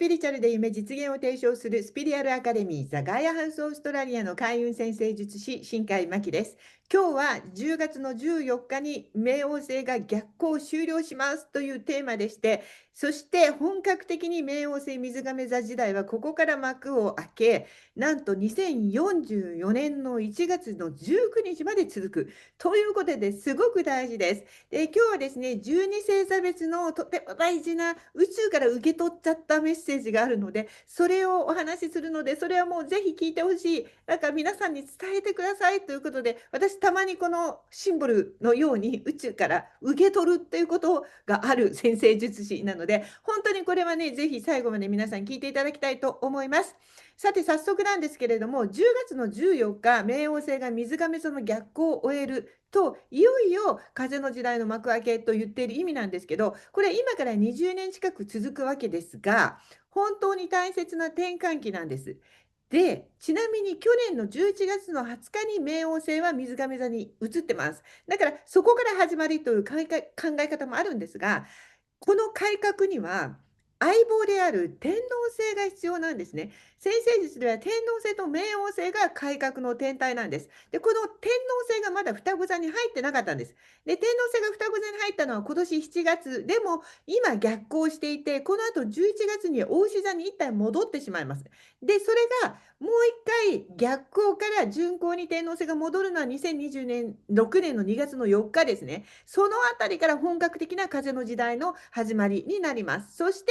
ピリチュアルで夢実現を提唱するスピリアルアカデミーザ・ガイアハウス・オーストラリアの開運先生術師新海真希です。今日は10月の14日に冥王星が逆行終了しますというテーマでして、そして本格的に冥王星水亀座時代はここから幕を開け、なんと2044年の1月の19日まで続くということですごく大事です。で、今日はですね、12星座別のとても大事な宇宙から受け取っちゃったメッセージがあるので、それをお話しするので、それはもうぜひ聞いてほしい。なんか皆さんに伝えてくださいということで、私たまにこのシンボルのように宇宙から受け取るっていうことがある先生術師なので、本当にこれはね、ぜひ最後まで皆さん聞いていただきたいと思います。さて、早速なんですけれども、10月の14日、冥王星が水亀座の逆行を終えると、いよいよ風の時代の幕開けと言っている意味なんですけど、これ今から20年近く続くわけですが、本当に大切な転換期なんです。で、ちなみに去年の11月の20日に冥王星は水亀座に移ってます。だからそこから始まりという考え方もあるんですが、この改革には相棒である天王星が必要なんですね。先生術では天王星と冥王星が改革の天体なんです。で、この天王星がまだ双子座に入ってなかったんです。で、天王星が双子座に入ったのは今年7月。でも今逆行していて、この後11月に牡牛座に一体戻ってしまいます。で、それがもう一回逆行から順行に天王星が戻るのは2020年、6年の2月の4日ですね。そのあたりから本格的な風の時代の始まりになります。そして、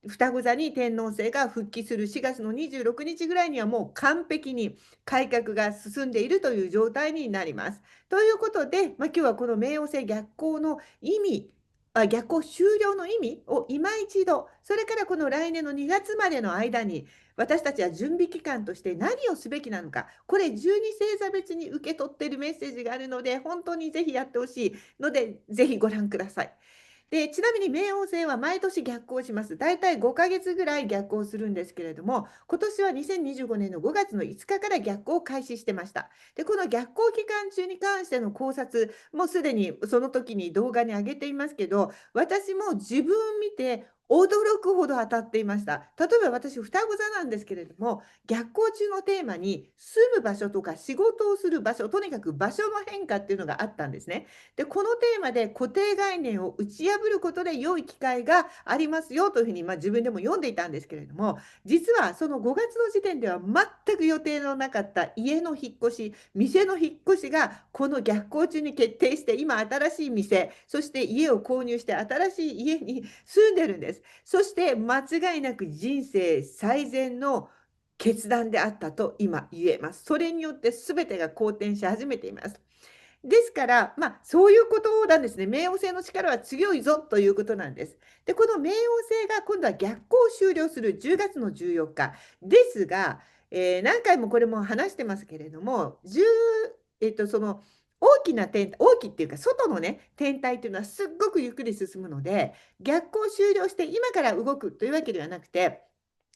双子座に天王星が復帰する4月の26日ぐらいにはもう完璧に改革が進んでいるという状態になります。ということで、今日はこの冥王星逆行の意味、逆行終了の意味を今一度、それからこの来年の2月までの間に、私たちは準備期間として何をすべきなのか、これ12星座別に受け取っているメッセージがあるので、本当にぜひやってほしいので、ぜひご覧ください。で、ちなみに冥王星は毎年逆行します。だいたい5ヶ月ぐらい逆行するんですけれども、今年は2025年の5月の5日から逆行を開始してました。で、この逆行期間中に関しての考察、もうすでにその時に動画に上げていますけど、私も自分見て驚くほど当たっていました。例えば私、双子座なんですけれども、逆行中のテーマに住む場所とか仕事をする場所、とにかく場所の変化っていうのがあったんですね。で、このテーマで固定概念を打ち破ることで良い機会がありますよというふうに、自分でも読んでいたんですけれども、実はその5月の時点では全く予定のなかった家の引っ越し、店の引っ越しがこの逆行中に決定して、今新しい店、そして家を購入して新しい家に住んでるんです。そして間違いなく人生最善の決断であったと今言えます。それによって全てが好転し始めています。ですから、そういうことなんですね。冥王星の力は強いぞということなんです。で、この冥王星が今度は逆行を終了する10月の14日ですが、何回もこれも話してますけれども、その大きな大きいっていうか、外のね、天体っていうのはすっごくゆっくり進むので、逆行終了して今から動くというわけではなくて、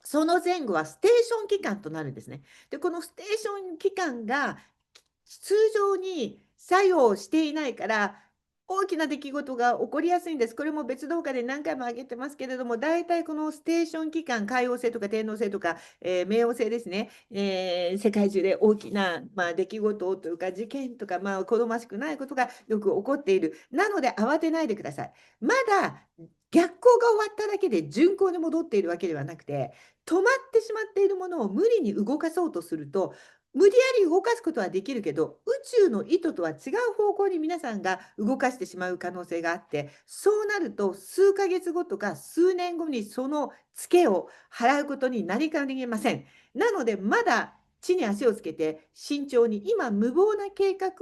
その前後はステーション期間となるんですね。で、このステーション期間が通常に作用していないから、大きな出来事が起こりやすいんです。これも別動画で何回も挙げてますけれども、大体このステーション期間、海王星とか天王星とか、冥王星ですね、世界中で大きな、出来事というか事件とか、好ましくないことがよく起こっている。なので慌てないでください。まだ逆行が終わっただけで順行に戻っているわけではなくて、止まってしまっているものを無理に動かそうとすると、無理やり動かすことはできるけど、宇宙の意図とは違う方向に皆さんが動かしてしまう可能性があって、そうなると数ヶ月後とか数年後にそのツケを払うことになりかねません。なので、まだ地に足をつけて慎重に、今無謀な計画を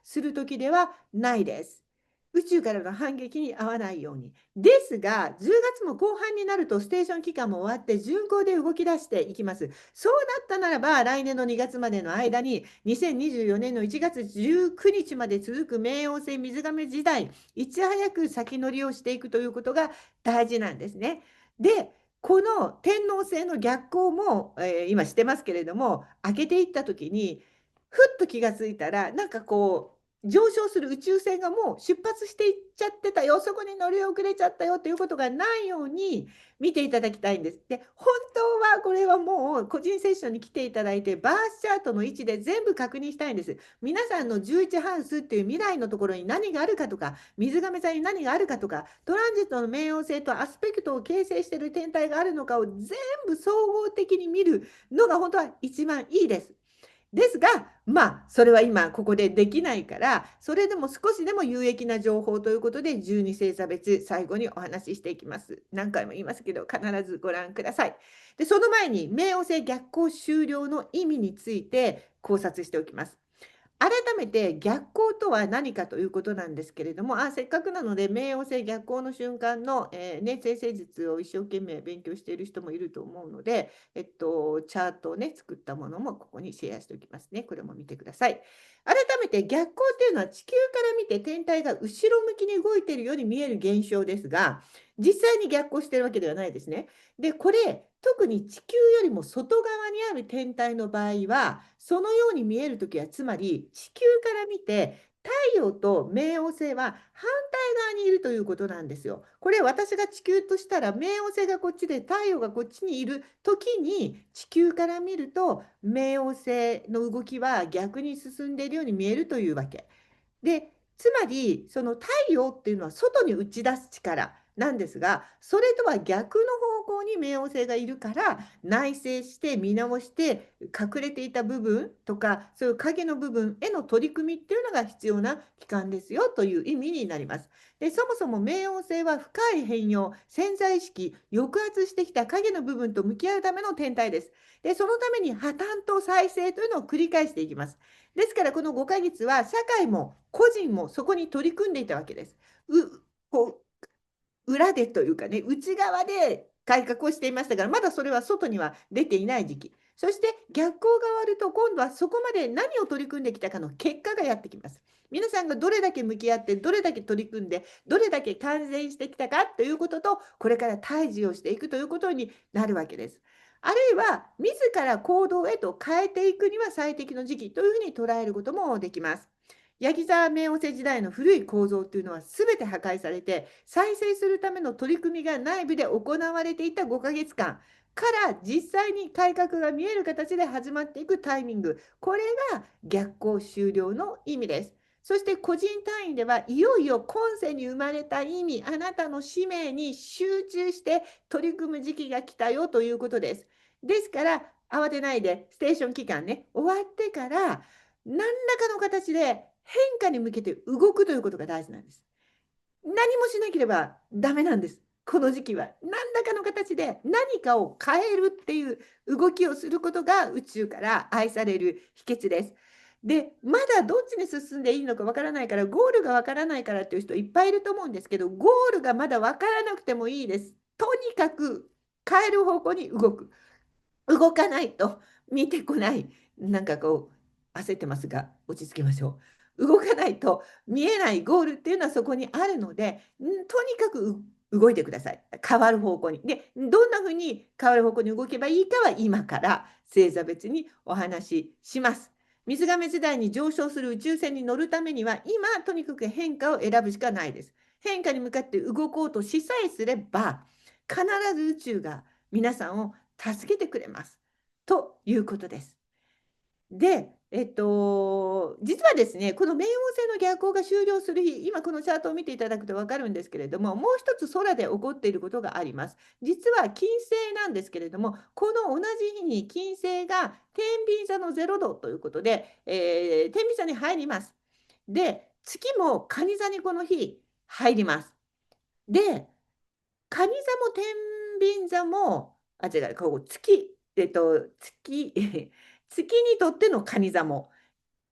する時ではないです。宇宙からの反撃に合わないように。ですが、10月も後半になるとステーション期間も終わって巡航で動き出していきます。そうなったならば、来年の2月までの間に、2024年の1月19日まで続く冥王星水亀時代、いち早く先乗りをしていくということが大事なんですね。で、この天王星の逆行も、今してますけれども、開けていった時に、ふっと気がついたら、なんかこう、上昇する宇宙船がもう出発していっちゃってたよ、そこに乗り遅れちゃったよということがないように見ていただきたいんです。で、本当はこれはもう個人セッションに来ていただいて、バースチャートの位置で全部確認したいんです。皆さんの11ハウスっていう未来のところに何があるかとか、水亀座に何があるかとか、トランジットの冥王星とアスペクトを形成している天体があるのかを全部総合的に見るのが本当は一番いいです。ですが、まあ、それは今ここでできないから、それでも少しでも有益な情報ということで、12星座別、最後にお話ししていきます。何回も言いますけど、必ずご覧ください。で、その前に、冥王星逆行終了の意味について考察しておきます。改めて逆行とは何かということなんですけれども、せっかくなので、冥王星逆行の瞬間の、先生術を一生懸命勉強している人もいると思うので、チャートをね、作ったものもここにシェアしておきますね。これも見てください。改めて逆行っていうのは地球から見て天体が後ろ向きに動いているように見える現象ですが、実際に逆行しているわけではないですね。で、これ、特に地球よりも外側にある天体の場合は、そのように見えるときは、つまり地球から見て、太陽と冥王星は反対側にいるということなんですよ。これ私が地球としたら、冥王星がこっちで太陽がこっちにいる時に、地球から見ると冥王星の動きは逆に進んでいるように見えるというわけ。で、つまり、その太陽っていうのは外に打ち出す力なんですが、それとは逆の方向に冥王星がいるから、内省して見直して隠れていた部分とか、そういう影の部分への取り組みっていうのが必要な期間ですよという意味になります。で、そもそも冥王星は深い変容、潜在意識、抑圧してきた影の部分と向き合うための天体です。で、そのために破綻と再生というのを繰り返していきます。ですから、この5ヶ月は社会も個人もそこに取り組んでいたわけです。こう裏でというかね、内側で改革をしていましたから、まだそれは外には出ていない時期。そして逆行が終わると、今度はそこまで何を取り組んできたかの結果がやってきます。皆さんがどれだけ向き合って、どれだけ取り組んで、どれだけ改善してきたかということと、これから対峙をしていくということになるわけです。あるいは、自ら行動へと変えていくには最適の時期というふうに捉えることもできます。ヤギ座冥王星時代の古い構造というのは全て破壊されて、再生するための取り組みが内部で行われていた5ヶ月間から実際に改革が見える形で始まっていくタイミング、これが逆行終了の意味です。そして個人単位ではいよいよ今世に生まれた意味、あなたの使命に集中して取り組む時期が来たよということです。ですから慌てないで、ステーション期間ね、終わってから何らかの形で変化に向けて動くということが大事なんです。何もしなければダメなんです。この時期は何らかの形で何かを変えるっていう動きをすることが宇宙から愛される秘訣です。で、まだどっちに進んでいいのかわからないから、ゴールがわからないからっていう人いっぱいいると思うんですけど、ゴールがまだわからなくてもいいです。とにかく変える方向に動く。動かないと見てこない。なんかこう、焦ってますが、落ち着きましょう。動かないと見えないゴールっていうのはそこにあるので、とにかく動いてください。変わる方向に。で、どんな風に変わる方向に動けばいいかは今から星座別にお話しします。水亀時代に上昇する宇宙船に乗るためには、今とにかく変化を選ぶしかないです。変化に向かって動こうとしさえすれば、必ず宇宙が皆さんを助けてくれます。ということです。で、実はですね、この冥王星の逆行が終了する日、今このチャートを見ていただくと分かるんですけれども、もう一つ空で起こっていることがあります。実は金星なんですけれども、この同じ日に金星が天秤座の0度ということで、天秤座に入ります。で、月も蟹座にこの日入ります。で、蟹座も天秤座も、違う、こう月月にとっての蟹座も、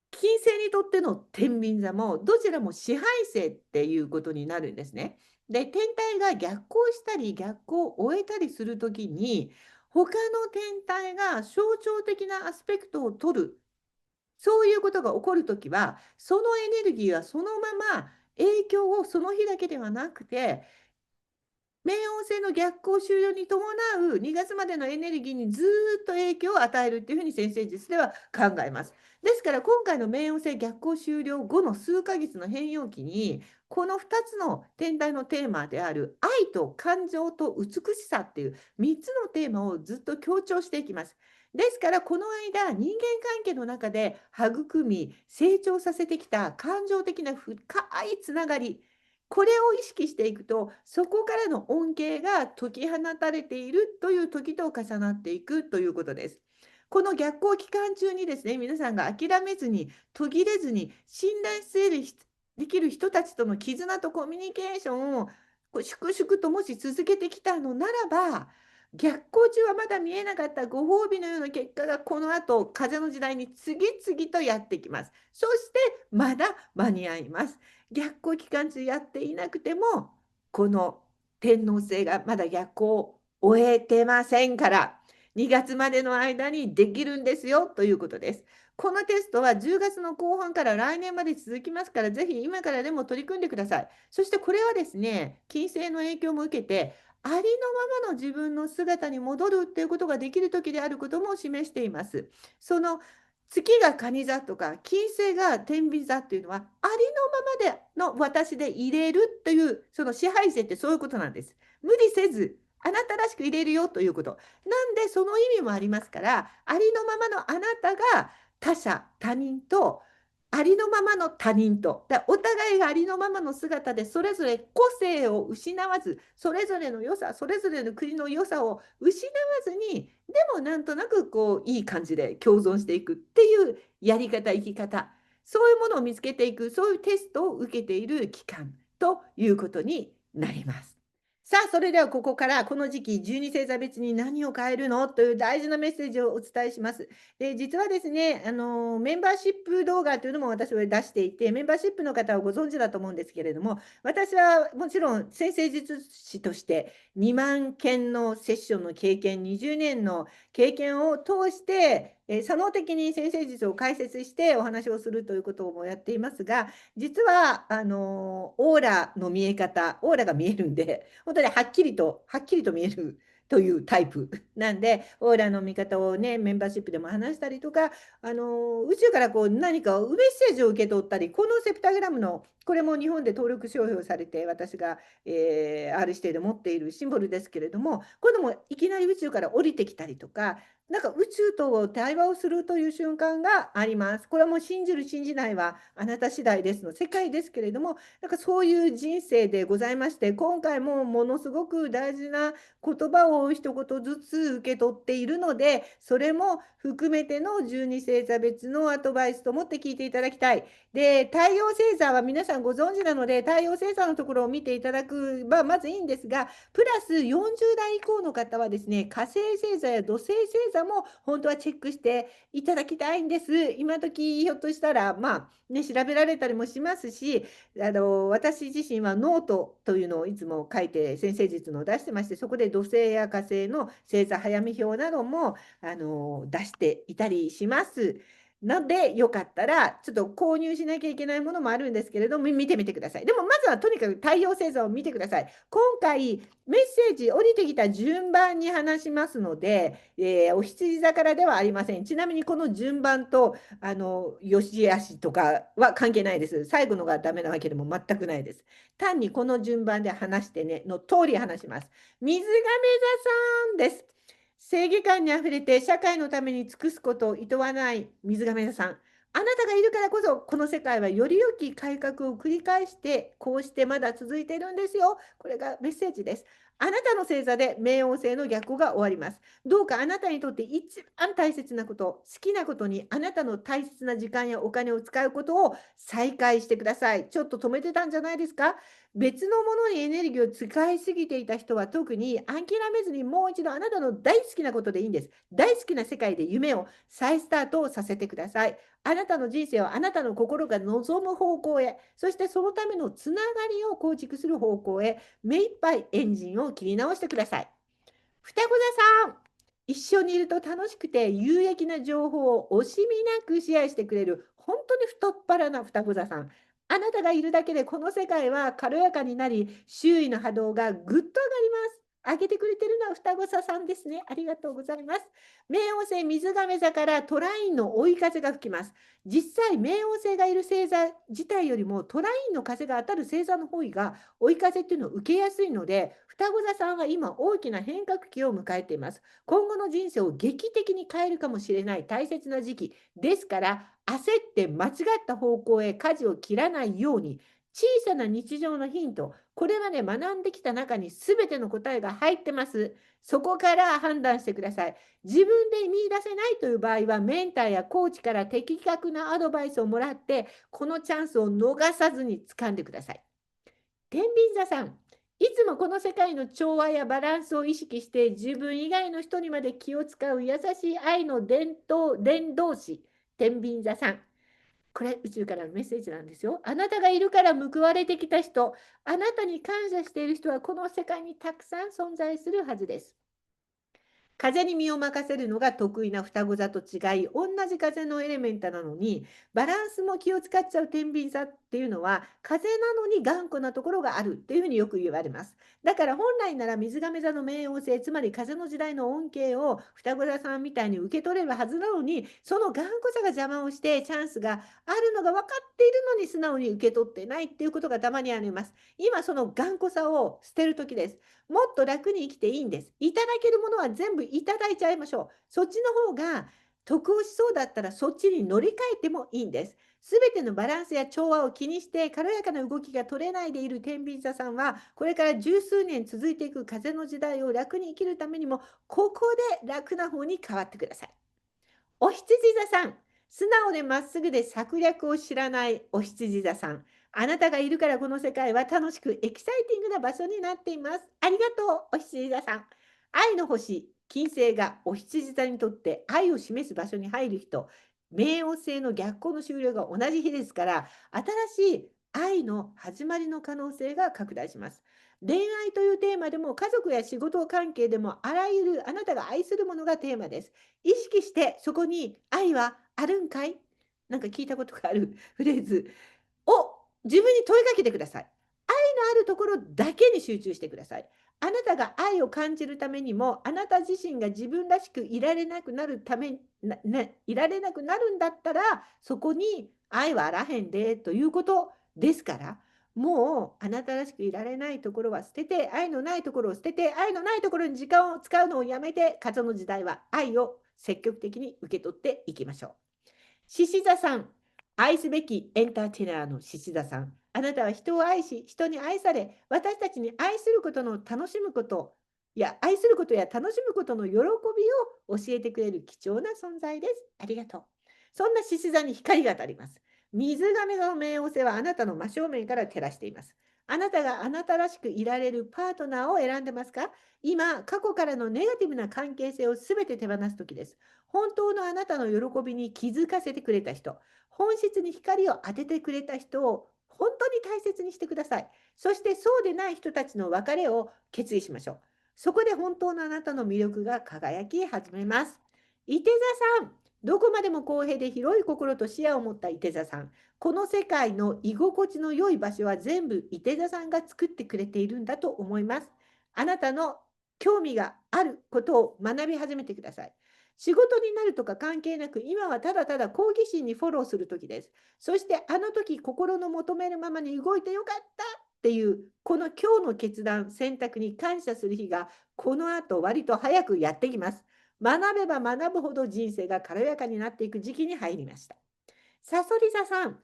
金星にとっての天秤座も、どちらも支配星っていうことになるんですね。で、天体が逆行したり、逆行を終えたりするときに、他の天体が象徴的なアスペクトを取る、そういうことが起こるときは、そのエネルギーはそのまま影響をその日だけではなくて、冥王星の逆行終了に伴う2月までのエネルギーにずっと影響を与えるっていうふうに先生術では考えます。ですから今回の冥王星逆行終了後の数ヶ月の変容期に、この2つの天体のテーマである愛と感情と美しさっていう3つのテーマをずっと強調していきます。ですからこの間、人間関係の中で育み成長させてきた感情的な深いつながり、これを意識していくと、そこからの恩恵が解き放たれているという時と重なっていくということです。この逆行期間中にですね、皆さんが諦めずに、途切れずに、信頼できる人たちとの絆とコミュニケーションを粛々ともし続けてきたのならば、逆行中はまだ見えなかったご褒美のような結果がこの後、風の時代に次々とやってきます。そしてまだ間に合います。逆行期間中やっていなくても、この天王星がまだ逆行を終えてませんから、2月までの間にできるんですよということです。このテストは10月の後半から来年まで続きますから、ぜひ今からでも取り組んでください。そしてこれはですね、金星の影響も受けて、ありのままの自分の姿に戻るっていうことができる時であることも示しています。その月が蟹座とか金星が天秤座っていうのはありのままでの私で入れるというその支配性ってそういうことなんです。無理せずあなたらしく入れるよということ。なんでその意味もありますから、ありのままのあなたが他者他人とありのままの他人と、お互いがありのままの姿でそれぞれ個性を失わず、それぞれの良さ、それぞれの国の良さを失わずに、でもなんとなくこういい感じで共存していくっていうやり方、生き方、そういうものを見つけていく、そういうテストを受けている期間ということになります。さあ、それではここからこの時期、12星座別に何を変えるのという大事なメッセージをお伝えします。で、実はですね、メンバーシップ動画というのも私は出していて、メンバーシップの方はご存知だと思うんですけれども、私はもちろん先生術師として2万件のセッションの経験、20年の経験を通して、作能的に先生術を解説してお話をするということもやっていますが、実はオーラの見え方、オーラが見えるんで、本当にはっきりと見えるというタイプなんで、オーラの見方をね、メンバーシップでも話したりとか、宇宙からこう何かメッセージを受け取ったり、このセプタグラムの、これも日本で登録商標されて、私が、R 指定で持っているシンボルですけれども、こういうのもいきなり宇宙から降りてきたりとか、なんか宇宙と対話をするという瞬間があります。これはもう信じる、信じないはあなた次第ですの世界ですけれども、なんかそういう人生でございまして、今回もものすごく大事な言葉を一言ずつ受け取っているので、それも含めての12星座別のアドバイスと思って聞いていただきたい。で、太陽星座は皆さんご存知なので、太陽星座のところを見ていただくまあまずいいんですが、プラス40代以降の方はですね、火星星座や土星星座も本当はチェックしていただきたいんです。今時ひょっとしたら、まあね、調べられたりもしますし、私自身はノートというのをいつも書いて先生術のを出してまして、そこで土星や火星の星座早見表なども出していたりします。なので、よかったら、ちょっと購入しなきゃいけないものもあるんですけれども、見てみてください。でも、まずはとにかく太陽星座を見てください。今回、メッセージ降りてきた順番に話しますので、お羊座からではありません。ちなみにこの順番と、よしあしとかは関係ないです。最後のがダメなわけでも全くないです。単にこの順番で話してね、の通り話します。水亀座さんです。正義感にあふれて社会のために尽くすことを厭わない水亀座さん。あなたがいるからこそ、この世界はより良き改革を繰り返して、こうしてまだ続いているんですよ。これがメッセージです。あなたの星座で冥王星の逆行が終わります。どうかあなたにとって一番大切なこと、好きなことにあなたの大切な時間やお金を使うことを再開してください。ちょっと止めてたんじゃないですか？別のものにエネルギーを使いすぎていた人は特に諦めずにもう一度あなたの大好きなことでいいんです。大好きな世界で夢を再スタートをさせてください。あなたの人生をあなたの心が望む方向へ、そしてそのためのつながりを構築する方向へ、目いっぱいエンジンを切り直してください。双子座さん、一緒にいると楽しくて有益な情報を惜しみなくシェアしてくれる本当に太っ腹な双子座さん。あなたがいるだけでこの世界は軽やかになり、周囲の波動がぐっと上がりあげてくれてるのは双子座さんですね。ありがとうございます。冥王星水亀座からトラインの追い風が吹きます。実際、冥王星がいる星座自体よりもトラインの風が当たる星座の方が追い風っていうのを受けやすいので、双子座さんは今大きな変革期を迎えています。今後の人生を劇的に変えるかもしれない大切な時期ですから、焦って間違った方向へ舵を切らないように、小さな日常のヒント、これまで学んできた中に全ての答えが入ってます。そこから判断してください。自分で見出せないという場合は、メンターやコーチから的確なアドバイスをもらって、このチャンスを逃さずに掴んでください。天秤座さん、いつもこの世界の調和やバランスを意識して自分以外の人にまで気を使う優しい愛の伝道師、天秤座さん。これ宇宙からのメッセージなんですよ。あなたがいるから報われてきた人、あなたに感謝している人はこの世界にたくさん存在するはずです。風に身を任せるのが得意な双子座と違い、同じ風のエレメントなのに、バランスも気を使っちゃう天秤座っていうのは、風なのに頑固なところがあるっていうふうによく言われます。だから本来なら水亀座の冥王星、つまり風の時代の恩恵を双子座さんみたいに受け取れるはずなのに、その頑固さが邪魔をして、チャンスがあるのが分かっているのに素直に受け取ってないっていうことがたまにあります。今その頑固さを捨てる時です。もっと楽に生きていいんです。いただけるものは全部いただいちゃいましょう。そっちの方が得をしそうだったらそっちに乗り換えてもいいんです。すべてのバランスや調和を気にして軽やかな動きが取れないでいる天秤座さんは、これから十数年続いていく風の時代を楽に生きるためにも、ここで楽な方に変わってください。お羊座さん、素直でまっすぐで策略を知らないお羊座さん。あなたがいるからこの世界は楽しくエキサイティングな場所になっています。ありがとう、お羊座さん。愛の星、金星がお羊座にとって愛を示す場所に入る人、冥王星の逆行の終了が同じ日ですから、新しい愛の始まりの可能性が拡大します。恋愛というテーマでも家族や仕事関係でもあらゆるあなたが愛するものがテーマです。意識してそこに愛はあるんかい、なんか聞いたことがあるフレーズを自分に問いかけてください。愛のあるところだけに集中してください。あなたが愛を感じるためにも、あなた自身が自分らしくいられなくなるためいられなくなるんだったら、そこに愛はあらへんでということですから、もうあなたらしくいられないところは捨てて、愛のないところを捨てて、愛のないところに時間を使うのをやめて、風の時代は愛を積極的に受け取っていきましょう。獅子座さん、愛すべきエンターテイナーの獅子座さん。あなたは人を愛し、人に愛され、私たちに愛することの楽しむこと、愛することや楽しむことの喜びを教えてくれる貴重な存在です。ありがとう。そんな獅子座に光が当たります。水亀座の冥王星はあなたの真正面から照らしています。あなたがあなたらしくいられるパートナーを選んでますか？今、過去からのネガティブな関係性をすべて手放す時です。本当のあなたの喜びに気づかせてくれた人、本質に光を当ててくれた人を本当に大切にしてください。そしてそうでない人たちの別れを決意しましょう。そこで本当のあなたの魅力が輝き始めます。伊手座さん、どこまでも公平で広い心と視野を持った伊手座さん。この世界の居心地の良い場所は全部伊手座さんが作ってくれているんだと思います。あなたの興味があることを学び始めてください。仕事になるとか関係なく、今はただただ好奇心にフォローする時です。そしてあの時心の求めるままに動いてよかったっていう、この今日の決断、選択に感謝する日が、この後割と早くやってきます。学べば学ぶほど人生が軽やかになっていく時期に入りました。さそり座さん、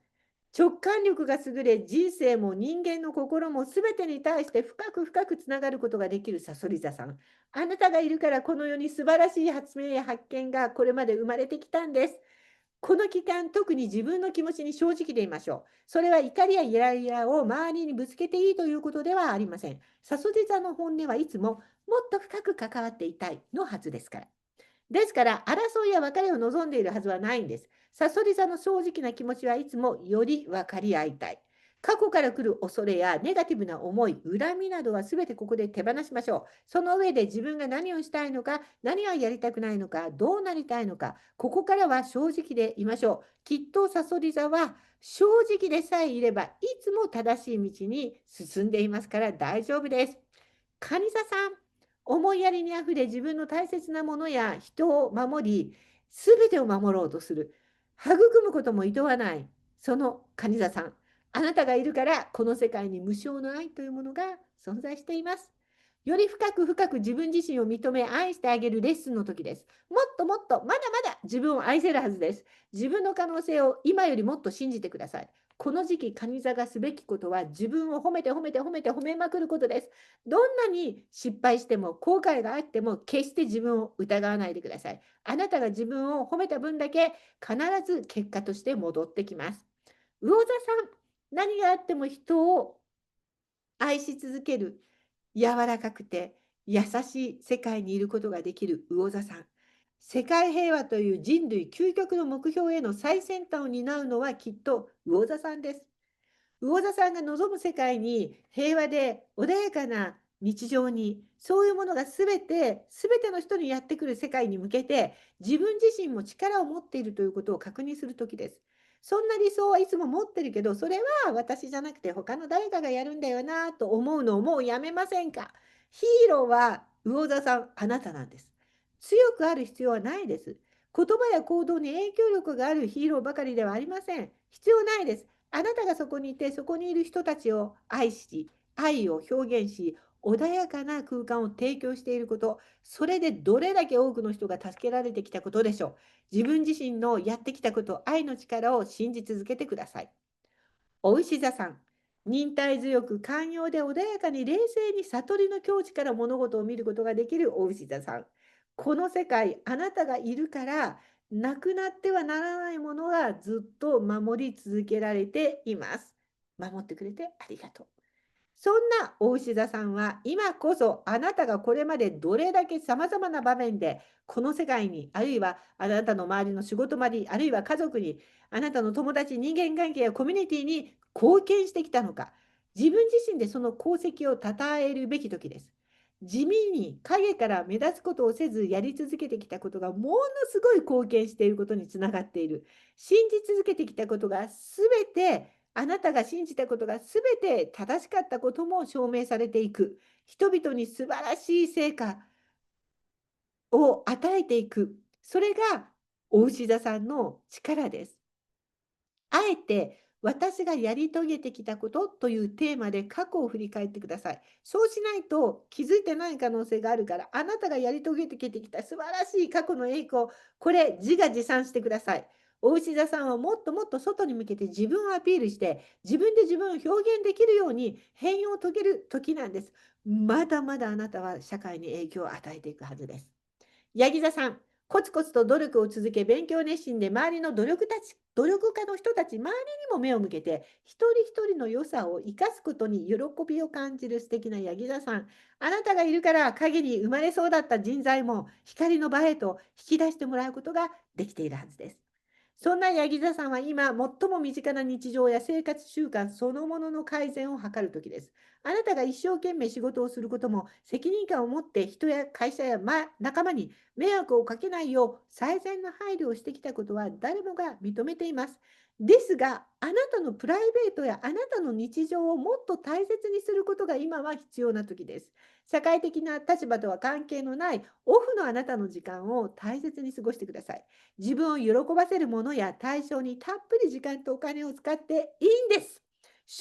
直感力が優れ、人生も人間の心も全てに対して深く深くつながることができるさそり座さん。あなたがいるからこの世に素晴らしい発明や発見がこれまで生まれてきたんです。この期間、特に自分の気持ちに正直でいましょう。それは怒りやイライラを周りにぶつけていいということではありません。さそり座の本音はいつももっと深く関わっていたいのはずですから。ですから、争いや別れを望んでいるはずはないんです。さそり座の正直な気持ちはいつもより分かり合いたい。過去から来る恐れやネガティブな思い、恨みなどは全てここで手放しましょう。その上で自分が何をしたいのか、何がやりたくないのか、どうなりたいのか、ここからは正直でいましょう。きっとさそり座は正直でさえいれば、いつも正しい道に進んでいますから大丈夫です。蟹座さん、思いやりにあふれ自分の大切なものや人を守り、すべてを守ろうとする。育むことも厭わない。その蟹座さん。あなたがいるから、この世界に無償の愛というものが存在しています。より深く深く自分自身を認め愛してあげるレッスンの時です。もっともっとまだまだ自分を愛せるはずです。自分の可能性を今よりもっと信じてください。この時期、蟹座がすべきことは自分を褒めて褒めて褒めて褒めまくることです。どんなに失敗しても後悔があっても決して自分を疑わないでください。あなたが自分を褒めた分だけ必ず結果として戻ってきます。魚座さん、何があっても人を愛し続ける柔らかくて優しい世界にいることができる魚座さん。世界平和という人類究極の目標への最先端を担うのはきっと魚座さんです。魚座さんが望む世界に平和で穏やかな日常に、そういうものがすべての人にやってくる世界に向けて、自分自身も力を持っているということを確認する時です。そんな理想はいつも持ってるけど、それは私じゃなくて他の誰かがやるんだよなと思うのをもうやめませんか。ヒーローは魚座さん、あなたなんです。強くある必要はないです。言葉や行動に影響力があるヒーローばかりではありません。必要ないです。あなたがそこにいて、そこにいる人たちを愛し、愛を表現し、穏やかな空間を提供していること、それでどれだけ多くの人が助けられてきたことでしょう。自分自身のやってきたこと、愛の力を信じ続けてください。お牛座さん、忍耐強く寛容で穏やかに冷静に悟りの境地から物事を見ることができるお牛座さん。この世界、あなたがいるから、なくなってはならないものがずっと守り続けられています。守ってくれてありがとう。そんな大牛座さんは今こそあなたがこれまでどれだけさまざまな場面でこの世界に、あるいはあなたの周りの仕事場に、あるいは家族に、あなたの友達、人間関係やコミュニティに貢献してきたのか、自分自身でその功績を称えるべき時です。地味に影から目立つことをせずやり続けてきたことがものすごい貢献していることにつながっている。信じ続けてきたことがすべてあなたが信じたことがすべて正しかったことも証明されていく。人々に素晴らしい成果を与えていく。それがお牛座さんの力です。あえて私がやり遂げてきたことというテーマで過去を振り返ってください。そうしないと気づいてない可能性があるから、あなたがやり遂げてきた素晴らしい過去の栄光、これ自画自賛してください。お牛座さんはもっともっと外に向けて自分をアピールして、自分で自分を表現できるように変容を遂げる時なんです。まだまだあなたは社会に影響を与えていくはずです。ヤギ座さん、コツコツと努力を続け、勉強熱心で周りの努力家の人たち、周りにも目を向けて、一人一人の良さを生かすことに喜びを感じる素敵なヤギ座さん。あなたがいるから影に生まれそうだった人材も光の場へと引き出してもらうことができているはずです。そんなヤギ座さんは今、最も身近な日常や生活習慣そのものの改善を図るときです。あなたが一生懸命仕事をすることも、責任感を持って人や会社や、仲間に迷惑をかけないよう最善の配慮をしてきたことは誰もが認めています。ですが、あなたのプライベートやあなたの日常をもっと大切にすることが今は必要な時です。社会的な立場とは関係のないオフのあなたの時間を大切に過ごしてください。自分を喜ばせるものや対象にたっぷり時間とお金を使っていいんです。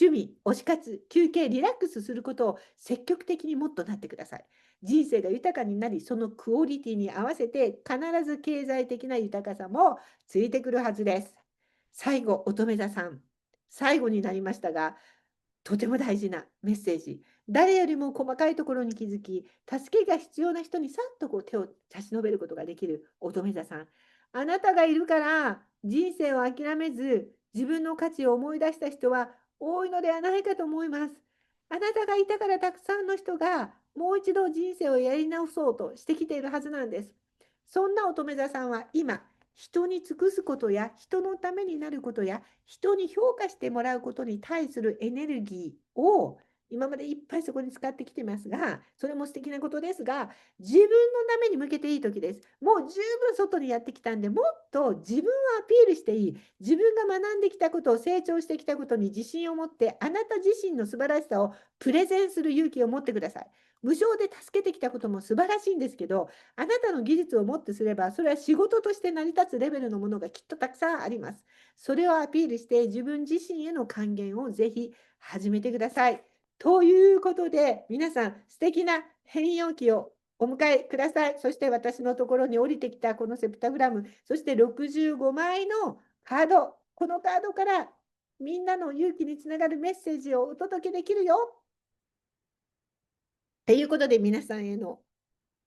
趣味、推し活、休憩、リラックスすることを積極的にもっとなってください。人生が豊かになり、そのクオリティに合わせて必ず経済的な豊かさもついてくるはずです。最後、乙女座さん。最後になりましたが、とても大事なメッセージ。誰よりも細かいところに気づき、助けが必要な人にさっと手を差し伸べることができる乙女座さん。あなたがいるから人生を諦めず、自分の価値を思い出した人は多いのではないかと思います。あなたがいたからたくさんの人がもう一度人生をやり直そうとしてきているはずなんです。そんな乙女座さんは今、人に尽くすことや人のためになることや人に評価してもらうことに対するエネルギーを今までいっぱいそこに使ってきてますが、それも素敵なことですが、自分のために向けていい時です。もう十分外にやってきたんで、もっと自分をアピールしていい。自分が学んできたことを成長してきたことに自信を持って、あなた自身の素晴らしさをプレゼンする勇気を持ってください。無償で助けてきたことも素晴らしいんですけど、あなたの技術をもってすれば、それは仕事として成り立つレベルのものがきっとたくさんあります。それをアピールして、自分自身への還元をぜひ始めてください。ということで、皆さん、素敵な変容期をお迎えください。そして私のところに降りてきたこのセプタグラム、そして65枚のカード、このカードからみんなの勇気につながるメッセージをお届けできるよ。ということで、皆さんへの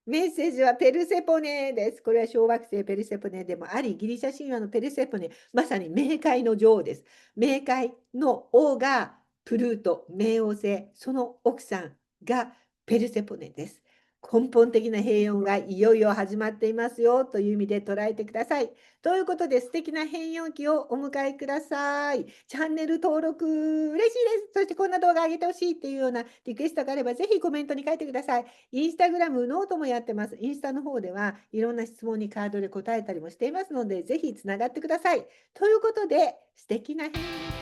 メッセージはペルセポネです。これは小惑星ペルセポネでもあり、ギリシャ神話のペルセポネ、まさに冥界の女王です。冥界の王がプルート、冥王星、その奥さんがペルセポネです。根本的な平穏がいよいよ始まっていますよという意味で捉えてください。ということで、素敵な変容期をお迎えください。チャンネル登録嬉しいです。そしてこんな動画上げてほしいっていうようなリクエストがあれば、ぜひコメントに書いてください。インスタグラム、ノートもやってます。インスタの方ではいろんな質問にカードで答えたりもしていますので、ぜひつながってください。ということで、素敵な変容